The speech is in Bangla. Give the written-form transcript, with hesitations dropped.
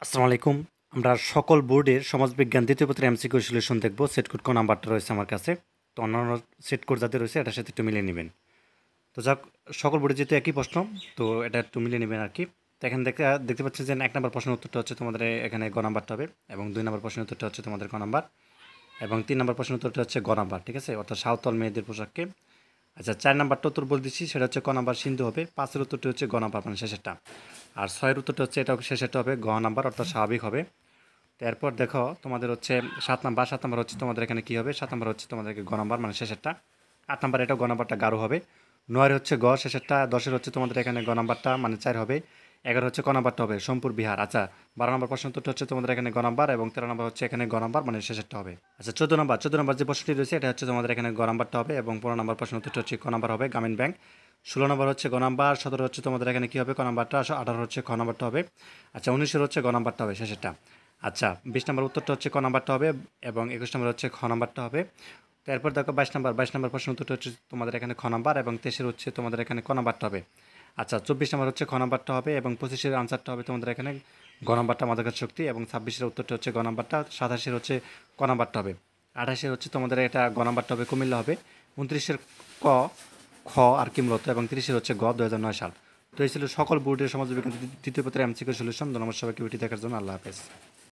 আসসালামু আলাইকুম। আমরা সকল বোর্ডের সমাজবিজ্ঞান দ্বিতীয় পত্রের এমসিকিউ সলিউশন দেখব। সেট কোড কোন নাম্বারটা রয়েছে আমার কাছে। তো অন্যান্য সেট কোড যাতে রয়েছে এটার সাথে একটু মিলিয়ে নেবেন। তো যাক, সকল বোর্ডে যেহেতু একই প্রশ্ন, তো এটা একটু মিলিয়ে নেবেন আর কি। তো এখানে দেখতে পাচ্ছেন যে ১ নম্বর প্রশ্নের উত্তরটা হচ্ছে তোমাদের এখানে গ নাম্বারটা হবে, এবং ২ নম্বর প্রশ্নের উত্তরটা হচ্ছে তোমাদের ক নাম্বার, এবং ৩ নম্বর প্রশ্নের উত্তরটা হচ্ছে গ নাম্বার। ঠিক আছে, অর্থাৎ সাঁওতাল মেয়েদের পোশাককে। আচ্ছা, ৪ নাম্বারটা উত্তর বলে দিচ্ছি, সেটা হচ্ছে ক নাম্বার সিন্ধু হবে। ৫ এর উত্তরটি হচ্ছে গ নাম্বার মানে শেষেরটা। আর ৬ এর উত্তরটা হচ্ছে এটাও শেষেরটা হবে গ নাম্বার, অর্থাৎ স্বাভাবিক হবে। এরপর দেখো তোমাদের হচ্ছে ৭ নাম্বার হচ্ছে তোমাদের এখানে কী হবে, ৭ নাম্বার হচ্ছে তোমাদেরকে গ নাম্বার মানে শেষেরটা। ৮ নাম্বার এটাও গ নাম্বারটা গাঢ় হবে। ৯ হচ্ছে গ শেষেরটা। ১০ হচ্ছে তোমাদের এখানে গ নাম্বারটা মানে ৪ হবে। ১১ হচ্ছে ক নাম্বারটা হবে সোমপুর বিহার। আচ্ছা, ১২ নম্বর প্রশ্ন উত্তরটা হচ্ছে তোমাদের এখানে গ নাম্বার, এবং ১৩ নম্বর হচ্ছে এখানে গ নাম্বার মানে শেষেরটা হবে। আচ্ছা, ১৪ নম্বর যে প্রশ্নটি রয়েছে এটা হচ্ছে তোমাদের এখানে গ নাম্বারটা হবে, এবং ১৫ নম্বর প্রশ্ন উত্তরটা হচ্ছে ক নাম্বার হবে গ্রামীণ ব্যাংক। ১৬ নম্বর হচ্ছে গ নাম্বার। ১৭ হচ্ছে তোমাদের এখানে কী হবে, ক নাম্বারটা। ১৮ হচ্ছে খ নাম্বারটা হবে। আচ্ছা, ১৯ হচ্ছে গ নাম্বারটা হবে শেষেরটা। আচ্ছা, ২০ নম্বর উত্তরটা হচ্ছে ক নাম্বারটা হবে, এবং ২১ নম্বর হচ্ছে খ নাম্বারটা হবে। তো এরপর দেখো ২২ নম্বর প্রশ্ন উত্তরটা হচ্ছে তোমাদের এখানে খ নাম্বার, এবং ২৩ হচ্ছে তোমাদের এখানে ক নাম্বারটা হবে। আচ্ছা, ২৪ নম্বর হচ্ছে খ নাম্বারটা হবে, এবং ২৫ আনসারটা হবে তোমাদের এখানে গ নাম্বারটা মাদকার শক্তি, এবং ২৬ উত্তরটা হচ্ছে গ নাম্বারটা। ২৭ হচ্ছে ক নাম্বারটা হবে। ২৮ হচ্ছে তোমাদের এটা গ নাম্বারটা হবে কুমিল্লা হবে। ২৯ ক, খ আর কি মূলত, এবং ৩০ হচ্ছে গ ২০০৯ সাল। তো এই ছিল সকল বোর্ডের সমাজবিজ্ঞান দ্বিতীয় পত্রের এমসিকিউ সলিউশন। ধন্যবাদ সবাইকে ভিডিও দেখার জন্য। আল্লাহ হাফেজ।